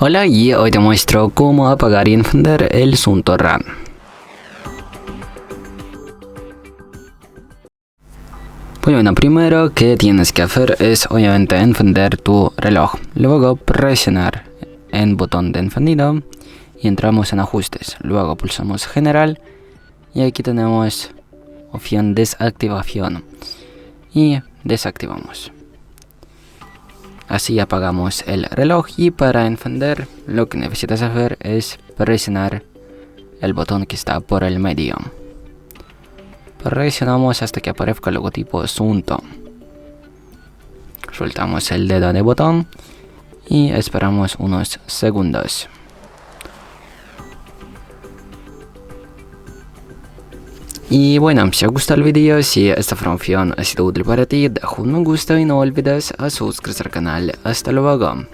Hola, y hoy te muestro cómo apagar y encender el Sunto RAM. Pues bueno, primero que tienes que hacer es obviamente encender tu reloj, luego presionar el botón de encendido y entramos en ajustes, luego pulsamos general y aquí tenemos opción desactivación y desactivamos. Así apagamos el reloj y para encender lo que necesitas hacer es presionar el botón que está por el medio. Presionamos hasta que aparezca el logotipo Sunto. Soltamos el dedo de botón y esperamos unos segundos. Y bueno, si os gusta el vídeo, si esta información ha sido útil para ti, deja un me gusta y no olvides suscribirte al canal. Hasta luego.